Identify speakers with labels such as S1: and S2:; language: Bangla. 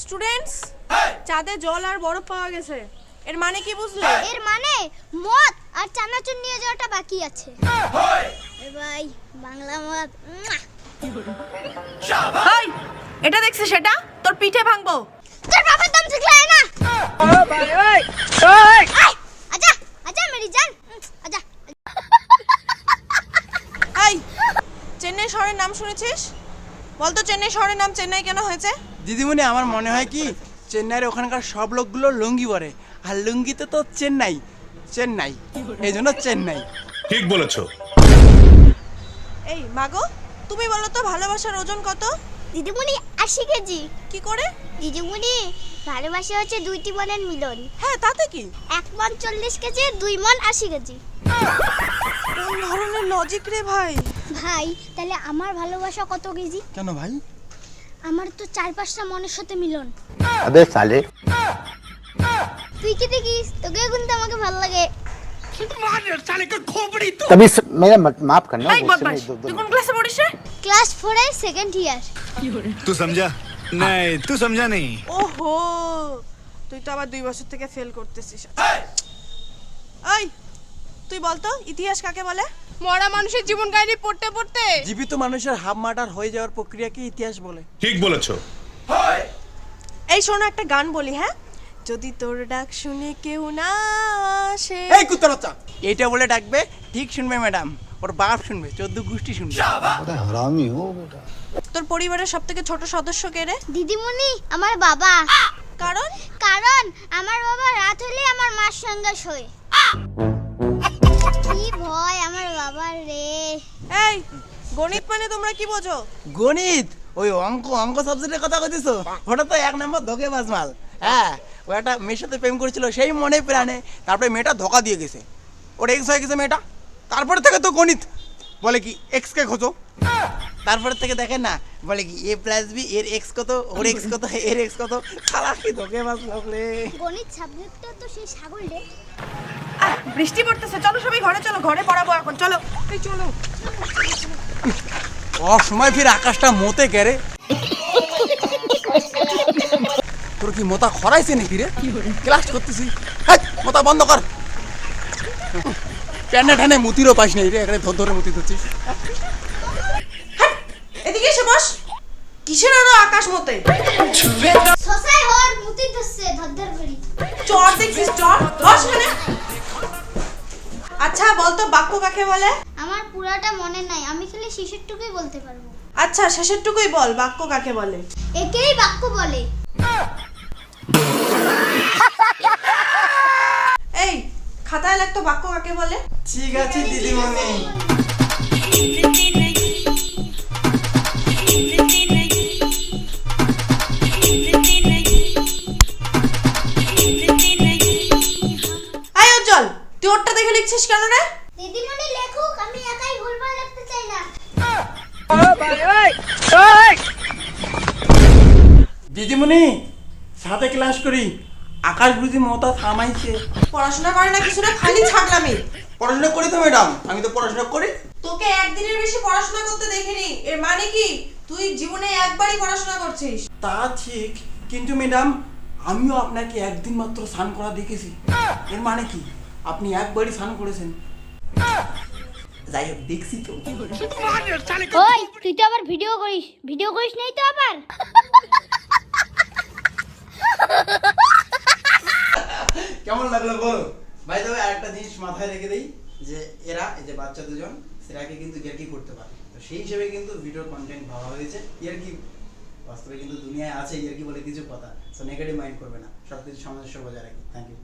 S1: স্টুডেন্টস, চাঁদে জল আর বরফ পাওয়া গেছে। এর মানে কি বুঝলে?
S2: এর মানে মদ আর চানাচুর নিয়ে যাওয়াটা বাকি আছে। এ ভাই বাংলা মদ।
S1: এই, এটা দেখছিস? সেটা তোর পিঠে ভাঙবো।
S2: তোর বাবার দম শিখলাই না। আজা আজা মেরি জান আজা।
S1: এই, চেন্নাই শহরের নাম শুনেছিস? বলতো চেন্নাই শহরের নাম চেন্নাই কেন হয়েছে?
S3: দিদিমণি, আমার মনে হয় কি চেন্নাইয়ের ওখানকার সব লোকগুলো লুঙ্গি পরে, আর লুঙ্গিতে তো চেন্নাই চেন্নাই, এই জন্য চেন্নাই।
S4: ঠিক বলেছো।
S1: এই মাগো, তুমি বলো তো ভালোবাসার ওজন কত?
S2: দিদিমণি 80 কেজি।
S1: কি করে?
S2: দিদিমণি ভালোবাসা হচ্ছে দুইটি মনের মিলন।
S1: হ্যাঁ, তাতে কি?
S2: 1 মন 40 কেজি, 2 মন 80 কেজি।
S1: কোন ধরনের লজিক রে ভাই?
S2: ভাই তাহলে আমার ভালোবাসা কত কেজি?
S3: কেন ভাই?
S2: আমার তো 4-5টা মনের সাথে মিলন।
S5: अबे साले
S2: তুই কি দেখিস? তোকে কিন্তু আমাকে ভালো লাগে।
S5: तभी मेरा माफ करना
S1: এই বদমাশ, তুই কোন ক্লাসে পড়িস রে?
S2: ক্লাস 4 এর সেকেন্ড ইয়ার।
S6: तू समझा नहीं, तू समझा नहीं।
S1: ওহো, তুই তো আবার 2 বছর থেকে ফেল করতেছিস। এই, তুই বলতো ইতিহাস কাকে বলে? মরা মানুষের জীবন কাহিনী পড়তে পড়তে
S3: জীবিত মানুষের হাফ মার্টার হয়ে যাওয়ার প্রক্রিয়াকে ইতিহাস বলে।
S4: ঠিক বলেছো।
S1: এই শোনো, একটা গান বলি, হ্যাঁ? যদি তোর ডাক শুনে কেউ না আসে।
S3: এই কুত্তার বাচ্চা, এইটা বলে ডাকবে, ঠিক শুনবে ম্যাডাম, ওর বাপ শুনবে, 14 গোষ্ঠী শুনবে।
S5: बड़ा हरामी हो बेटा।
S1: তোর পরিবারের সবথেকে ছোট সদস্য কে রে?
S2: দিদিমণি আমার বাবা।
S1: কারণ
S2: কারণ আমার বাবা রাত হলে আমার মার সঙ্গে শোয়। কি ভয় আমার বাবার রে।
S1: এই, গণিত মানে তোমরা কি বোঝো?
S3: গণিত ওই অঙ্ক অঙ্ক সাবজেক্টের কথা কইতেছো? ওটা তো 1 নম্বর ধোঁকেবাজ মাল। হ্যাঁ, ও একটা মেয়ের সাথে প্রেম করেছিল সেই মনে প্রাণে, তারপরে মেয়েটা ধোঁকা দিয়ে গেছে, ওর এক্স হয়ে গেছে মেয়েটা। তারপরে থেকে তো গণিত বলে কি এক্স কে খোঁজো, তারপরে থেকে দেখেন না বলে কি a + b এর এক্স কত, ওর এক্স কত, এর এক্স কত। শালা কি ধোঁকেবাজ লোক রে।
S2: গণিত সাবজেক্টটা তো সেই ছাগল রে।
S1: বৃষ্টি পড়তেছে, চলো সবাই ঘরে চলো, ঘরে পড়াবো এখন, চলো। এই চলো।
S3: সময় ফিরে আকাশটা মতে গেরে। তোর কি মোতা খরাইছে নাকি রে? ক্লাস করতেছি, মোতা বন্ধ কর। প্যান্ডা ঠানে মুতিরও পাইস নাই রে, এখানে ধর ধরে মুতি ধরছিস।
S1: এদিকে এসে বস। কিসের আরো আকাশ মতে?
S2: সসাই হর মুতি ধরছে ধরধর করি।
S1: চর দেখছিস? চর বস এখানে। আচ্ছা বলতো বাক্য কাকে বলে?
S2: আমার পুরাটা মনে নাই, আমি খালি শেষেরটুকুই বলতে পারবো।
S1: আচ্ছা শেষেরটুকুই বল, বাক্য কাকে বলে?
S2: একেই বাক্য বলে।
S1: এই, খাতায় লিখতো বাক্য কাকে বলে?
S3: ঠিক আছে দিদিমণি।
S1: আয় উজ্জ্বল, তুই ওরটা দেখে লিখছিস কেন রে?
S2: দিদিমণি লেখুক, আমি একাই ভুলভাল লিখতে চাই না।
S3: দিদিমণি সাথে ক্লাস করি, আকাশ বুঝি মোতা থামাইছে।
S1: পড়াশোনা করে না কিছু না, খালি ছাগলামি।
S3: পড়াশোনা করি তো ম্যাডাম, আমি তো পড়াশোনা করি।
S1: তোকে একদিনের বেশি পড়াশোনা করতে দেখিনি। এর মানে কি তুই জীবনে একবারই পড়াশোনা করছিস?
S3: তা ঠিক, কিন্তু ম্যাডাম আমিও আপনাকে একদিন মাত্র স্নান করা দেখেছি। এর মানে কি আপনি একবারই স্নান করেছেন? যাই হোক, দেখছি তো।
S2: ওই তুই তো আবার ভিডিও করিস নাই তো আবার?
S3: কেমন লাগলো বল ভাই? তবে আরেকটা জিনিস মাথায় রেখে দেই, যে এরা এই যে বাচ্চা দুজন সেরাকে কিন্তু ইয়ার্কি করতে পারে, তো সেই হিসেবে কিন্তু ভিডিও কন্টেন্ট ভাবা হয়েছে। ইয়ার্কি বাস্তবে কিন্তু দুনিয়ায় আছে ইয়ার্কি বলে কিছু কথা, সো নেগেটিভ মাইন্ড করবে না, সবকিছু সামঞ্জস্য বজায় রাখি। Thank you.